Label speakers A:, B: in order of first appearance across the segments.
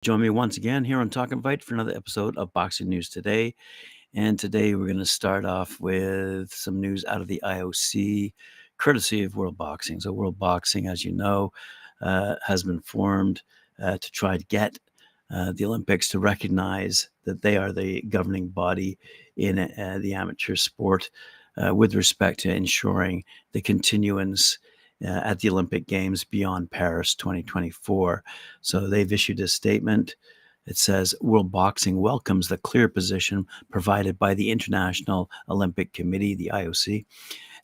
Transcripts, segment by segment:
A: Join me once again here on Talkin' Fight for another episode of Boxing News Today. And today we're going to start off with some news out of the IOC, courtesy of World Boxing. So, World Boxing, as you know, has been formed to try to get the Olympics to recognize that they are the governing body in the amateur sport with respect to ensuring the continuance at the Olympic Games beyond Paris 2024. So they've issued a statement. It says World Boxing welcomes the clear position provided by the International Olympic Committee, the IOC,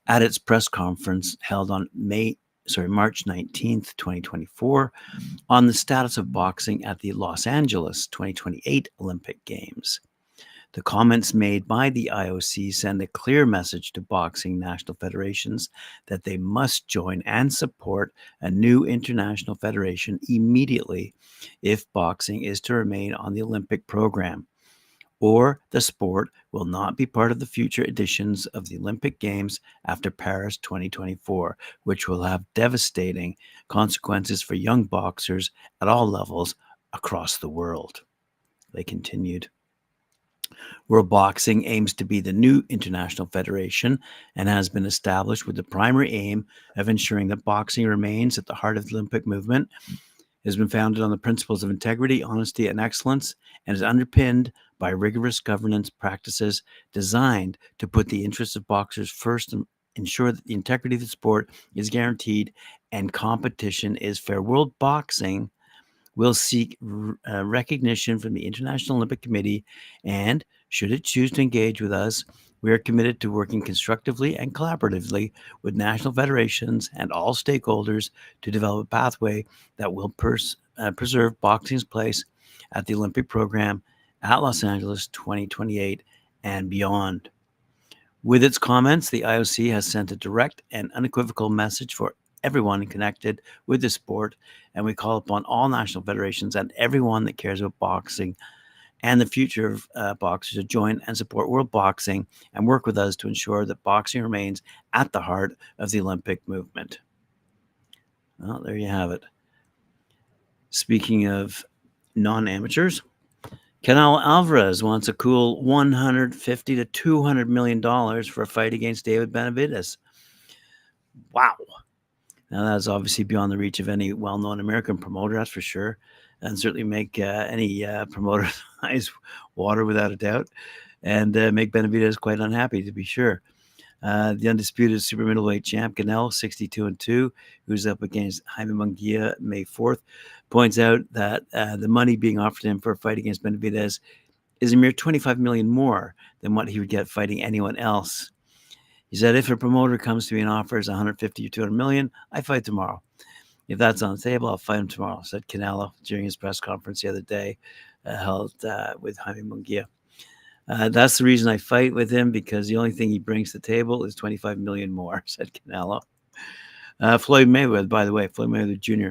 A: at its press conference held on March 19th, 2024, on the status of boxing at the Los Angeles 2028 Olympic Games. The comments made by the IOC send a clear message to boxing national federations that they must join and support a new international federation immediately if boxing is to remain on the Olympic program, or the sport will not be part of the future editions of the Olympic Games after Paris 2024, which will have devastating consequences for young boxers at all levels across the world. They continued. World Boxing aims to be the new international federation and has been established with the primary aim of ensuring that boxing remains at the heart of the Olympic movement. It has been founded on the principles of integrity, honesty, and excellence, and is underpinned by rigorous governance practices designed to put the interests of boxers first and ensure that the integrity of the sport is guaranteed and competition is fair. World Boxing will seek recognition from the International Olympic Committee, and should it choose to engage with us, we are committed to working constructively and collaboratively with national federations and all stakeholders to develop a pathway that will preserve boxing's place at the Olympic program at Los Angeles 2028 and beyond. With its comments, the IOC has sent a direct and unequivocal message for everyone connected with the sport, and we call upon all national federations and everyone that cares about boxing and the future of boxers to join and support World Boxing and work with us to ensure that boxing remains at the heart of the Olympic movement. Well, there you have it. Speaking of non-amateurs, Canelo-Alvarez wants a cool $150 to $200 million for a fight against David Benavidez. Wow. Now, that's obviously beyond the reach of any well-known American promoter, that's for sure, and certainly make any promoter's eyes water without a doubt, and make Benavidez quite unhappy, to be sure. The undisputed super middleweight champ, Canelo, 62-2, who's up against Jaime Munguia May 4th, points out that the money being offered him for a fight against Benavidez is a mere $25 million more than what he would get fighting anyone else. He said, if a promoter comes to me and offers 150 or 200 million, I fight tomorrow. If that's on the table, I'll fight him tomorrow, said Canelo during his press conference the other day held with Jaime Munguia. That's the reason I fight with him, because the only thing he brings to the table is 25 million more, said Canelo. Floyd Mayweather, by the way, Floyd Mayweather Jr.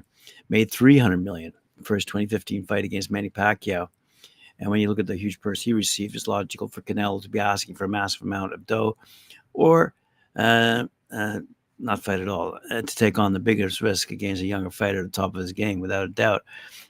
A: made 300 million for his 2015 fight against Manny Pacquiao. And when you look at the huge purse he received, it's logical for Canelo to be asking for a massive amount of dough, or not fight at all, to take on the biggest risk against a younger fighter at the top of his game, without a doubt.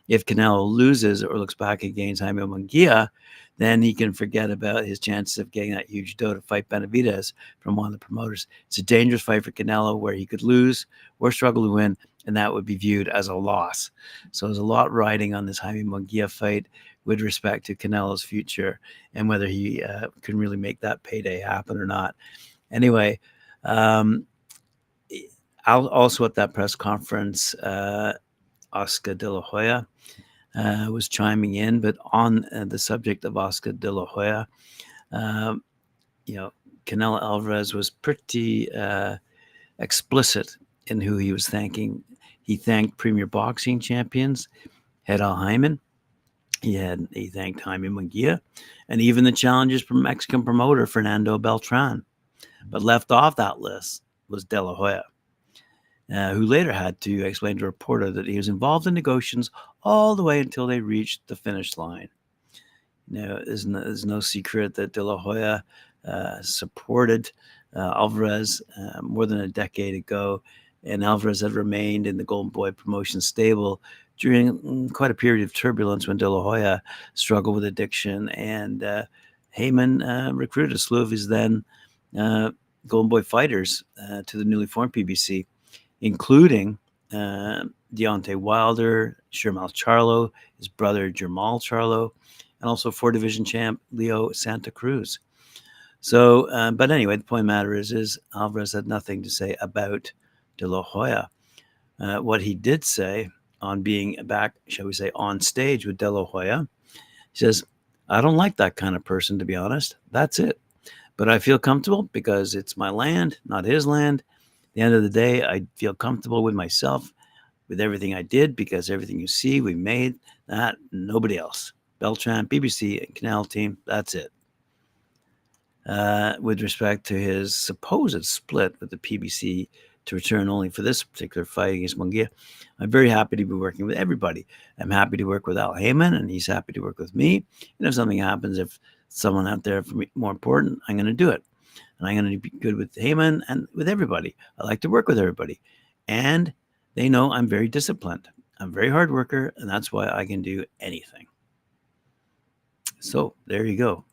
A: If Canelo loses or looks back against Jaime Munguia, then he can forget about his chances of getting that huge dough to fight Benavidez from one of the promoters. It's a dangerous fight for Canelo, where he could lose or struggle to win, and that would be viewed as a loss. So there's a lot riding on this Jaime Munguia fight with respect to Canelo's future and whether he can really make that payday happen or not. Anyway, also at that press conference, Oscar De La Hoya was chiming in, but on the subject of Oscar De La Hoya, Canelo Alvarez was pretty explicit in who he was thanking. He thanked premier boxing champions, Al Hyman. He thanked Jaime Munguia, and even the challengers from Mexican promoter Fernando Beltran. But left off that list was De La Hoya, who later had to explain to a reporter that he was involved in negotiations all the way until they reached the finish line. Now, there's no secret that De La Hoya supported Alvarez more than a decade ago, and Alvarez had remained in the Golden Boy promotion stable during quite a period of turbulence when De La Hoya struggled with addiction, and Heyman recruited a slew of his then Golden Boy fighters to the newly formed PBC, including Deontay Wilder, Shermal Charlo, his brother Jermal Charlo, and also 4 division champ Leo Santa Cruz. So, but anyway, the point of the matter is Alvarez had nothing to say about De La Hoya. What he did say on being back, shall we say, on stage with De La Hoya, he says, I don't like that kind of person, to be honest. That's it. But I feel comfortable because it's my land, not his land. At the end of the day, I feel comfortable with myself, with everything I did, because everything you see, we made that, nobody else. Beltran, BBC, and Canal team, that's it. With respect to his supposed split with the PBC to return only for this particular fight against Munguia, I'm very happy to be working with everybody. I'm happy to work with Al Heyman, and he's happy to work with me. And if something happens, if someone out there for me more important, I'm going to do it. And I'm going to be good with Heyman and with everybody. I like to work with everybody. And they know I'm very disciplined. I'm a very hard worker, and that's why I can do anything. So there you go.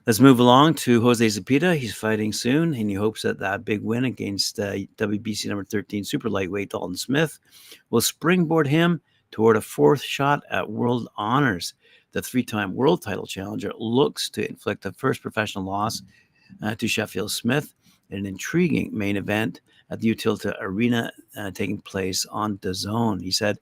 A: Let's move along to Jose Zepeda. He's fighting soon, and he hopes that that big win against WBC number 13 super lightweight Dalton Smith will springboard him toward a fourth shot at world honors. The 3-time world title challenger looks to inflict a first professional loss to Sheffield Smith in an intriguing main event at the Utilita Arena taking place on DAZN. He said,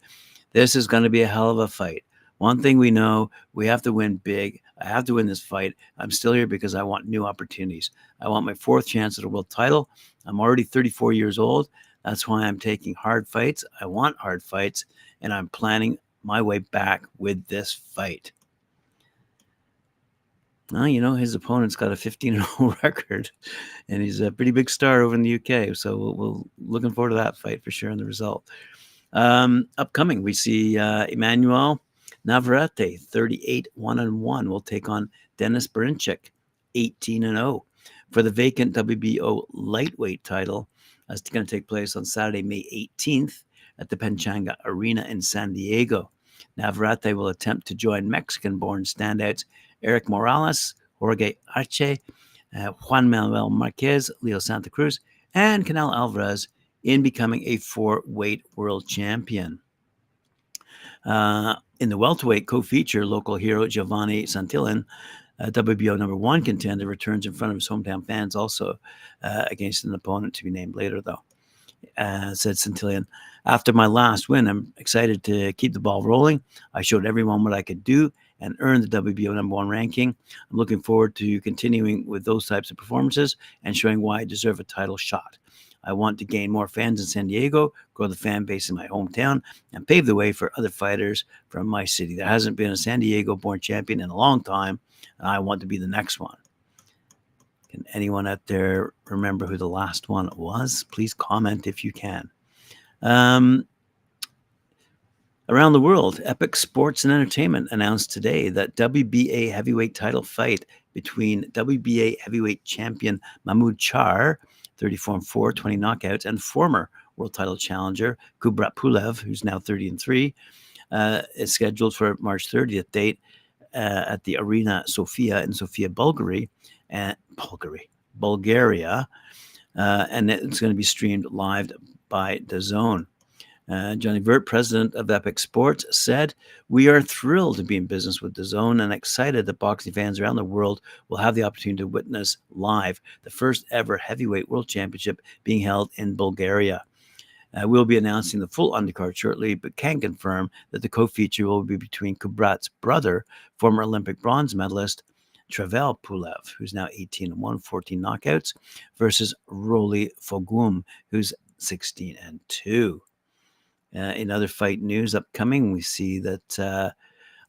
A: this is going to be a hell of a fight. One thing we know, we have to win big. I have to win this fight. I'm still here because I want new opportunities. I want my 4th chance at a world title. I'm already 34 years old. That's why I'm taking hard fights. I want hard fights, and I'm planning my way back with this fight. Well, you know, his opponent's got a 15-0 record, and he's a pretty big star over in the UK. So we're looking forward to that fight for sure and the result. Upcoming, we see Emmanuel Navarrete, 38-1-1, will take on Denis Berinchik, 18-0, for the vacant WBO lightweight title. That's going to take place on Saturday, May 18th at the Pechanga Arena in San Diego. Navarrete will attempt to join Mexican-born standouts Eric Morales, Jorge Arce, Juan Manuel Marquez, Leo Santa Cruz, and Canelo Alvarez in becoming a 4-weight world champion. In the welterweight co-feature, local hero Giovanni Santillan, WBO number 1 contender, returns in front of his hometown fans also against an opponent to be named later, though. Said Santillan, after my last win, I'm excited to keep the ball rolling. I showed everyone what I could do and earned the WBO number 1 ranking. I'm looking forward to continuing with those types of performances and showing why I deserve a title shot. I want to gain more fans in San Diego, grow the fan base in my hometown, and pave the way for other fighters from my city. There hasn't been a San Diego-born champion in a long time, and I want to be the next one. Can anyone out there remember who the last one was? Please comment if you can. Around the world, Epic Sports and Entertainment announced today that WBA heavyweight title fight between WBA heavyweight champion Mahmoud Char, 34-4, 20 knockouts, and former world title challenger Kubrat Pulev, who's now 30-3, is scheduled for March 30th date at the Arena Sofia in Sofia, Bulgaria, and it's going to be streamed live by DAZN. Johnny Vert, president of Epic Sports, said, we are thrilled to be in business with DAZN and excited that boxing fans around the world will have the opportunity to witness live the first ever heavyweight world championship being held in Bulgaria. We'll be announcing the full undercard shortly, but can confirm that the co-feature will be between Kubrat's brother, former Olympic bronze medalist Travel Pulev, who's now 18-1, 14 knockouts, versus Roly Fogum, who's 16-2. In other fight news upcoming, we see that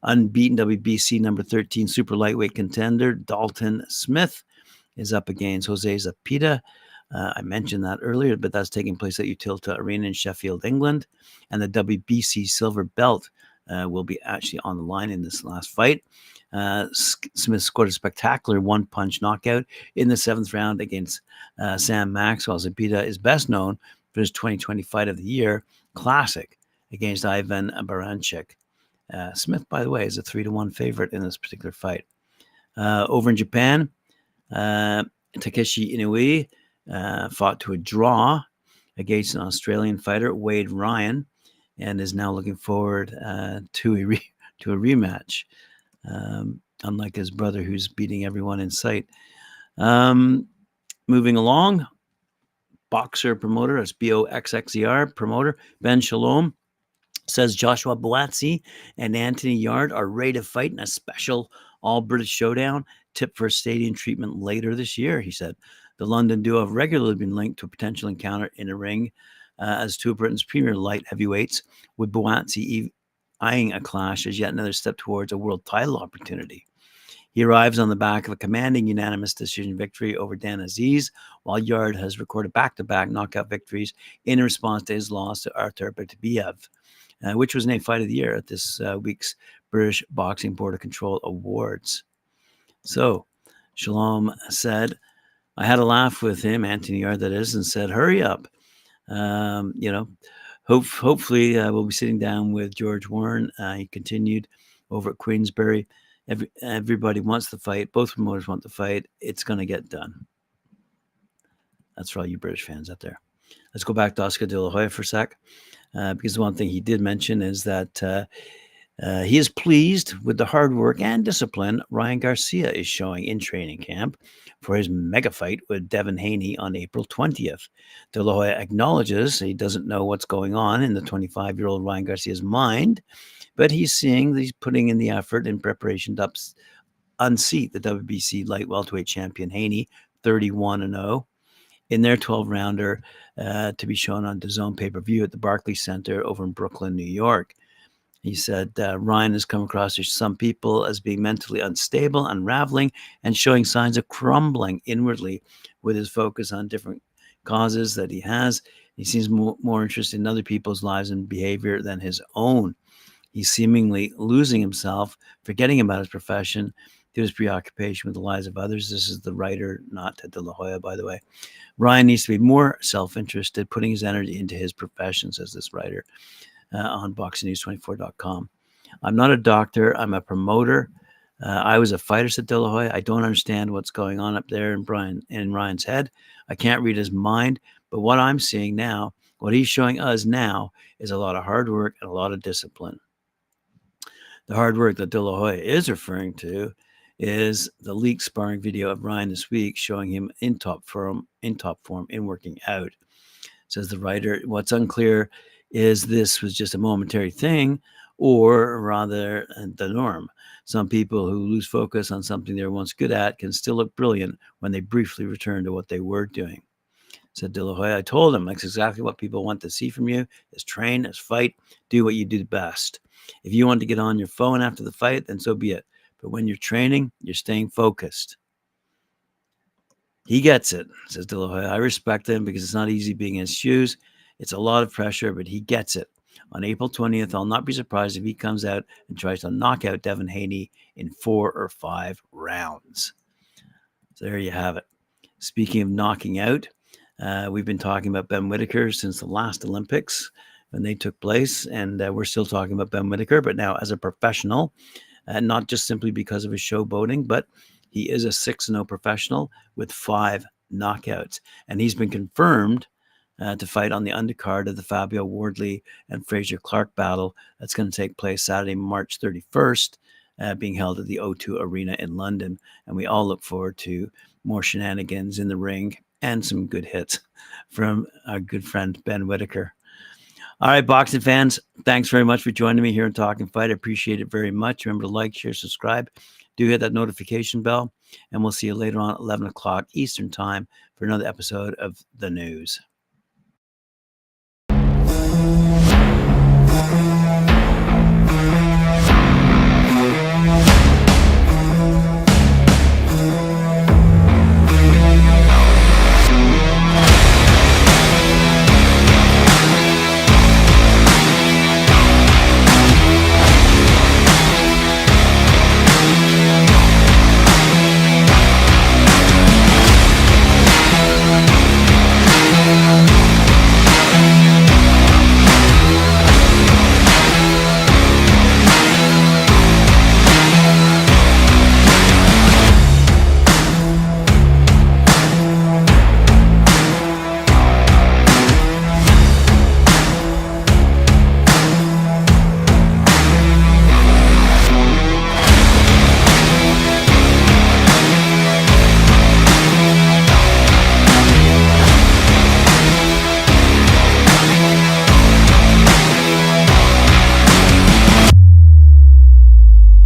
A: unbeaten WBC number 13 super lightweight contender Dalton Smith is up against Jose Zepeda. I mentioned that earlier, but that's taking place at Utilita Arena in Sheffield, England. And the WBC silver belt will be actually on the line in this last fight. Smith scored a spectacular one-punch knockout in the 7th round against Sam Maxwell. Zepeda is best known for his 2020 Fight of the Year Classic against Ivan Baranchik. Smith, by the way, is a 3-1 favorite in this particular fight. Over in Japan, Takeshi Inoue fought to a draw against an Australian fighter, Wade Ryan, and is now looking forward to a rematch, unlike his brother, who's beating everyone in sight. Moving along, boxer promoter, that's BOXXER promoter, Ben Shalom, says Joshua Buatsi and Anthony Yarde are ready to fight in a special all-British showdown, tipped for stadium treatment later this year, he said. The London duo have regularly been linked to a potential encounter in a ring as two of Britain's premier light heavyweights, with Buatsi eyeing a clash as yet another step towards a world title opportunity. He arrives on the back of a commanding unanimous decision victory over Dan Aziz, while Yarde has recorded back-to-back knockout victories in response to his loss to Artur Beterbiev, which was named Fight of the Year at this week's British Boxing Board of Control Awards. So, Shalom said, I had a laugh with him, Anthony Yarde that is, and said, hurry up. Hopefully we'll be sitting down with George Warren. He continued over at Queensberry. Everybody wants the fight. Both promoters want the fight. It's going to get done. That's for all you British fans out there. Let's go back to Oscar De La Hoya for a sec, because one thing he did mention is that he is pleased with the hard work and discipline Ryan Garcia is showing in training camp for his mega fight with Devin Haney on April 20th. De La Hoya acknowledges he doesn't know what's going on in the 25-year-old Ryan Garcia's mind, but he's seeing that he's putting in the effort in preparation to unseat the WBC light welterweight champion Haney, 31-0, in their 12-rounder to be shown on DAZN pay-per-view at the Barclays Center over in Brooklyn, New York. He said Ryan has come across to some people as being mentally unstable, unraveling, and showing signs of crumbling inwardly with his focus on different causes that he has. He seems more interested in other people's lives and behavior than his own. He's seemingly losing himself, forgetting about his profession to his preoccupation with the lives of others. This is the writer, not De La Hoya, by the way. Ryan needs to be more self-interested, putting his energy into his profession, says this writer on BoxingNews24.com. I'm not a doctor. I'm a promoter. I was a fighter, said De La Hoya. I don't understand what's going on up there in Ryan's head. I can't read his mind. But what I'm seeing now, what he's showing us now, is a lot of hard work and a lot of discipline. The hard work that De La Hoya is referring to is the leaked sparring video of Ryan this week showing him in top form in working out. Says the writer, what's unclear is this was just a momentary thing, or rather the norm. Some people who lose focus on something they were once good at can still look brilliant when they briefly return to what they were doing. Said De La Hoya, I told him that's exactly what people want to see from you, is train, is fight, do what you do best. If you want to get on your phone after the fight, then so be it. But when you're training, you're staying focused. He gets it, says De La Hoya. I respect him because it's not easy being in his shoes. It's a lot of pressure, but he gets it. On April 20th, I'll not be surprised if he comes out and tries to knock out Devin Haney in 4 or 5 rounds. So there you have it. Speaking of knocking out, we've been talking about Ben Whittaker since the last Olympics when they took place, and we're still talking about Ben Whittaker, but now as a professional, not just simply because of his showboating, but he is a 6-0 professional with 5 knockouts, and he's been confirmed to fight on the undercard of the Fabio Wardley and Fraser Clark battle that's going to take place Saturday, March 31st, being held at the O2 Arena in London. And we all look forward to more shenanigans in the ring and some good hits from our good friend Ben Whittaker. All right, boxing fans, thanks very much for joining me here on Talkin' Fight. I appreciate it very much. Remember to like, share, subscribe. Do hit that notification bell, and we'll see you later on at 11 o'clock Eastern Time for another episode of The News.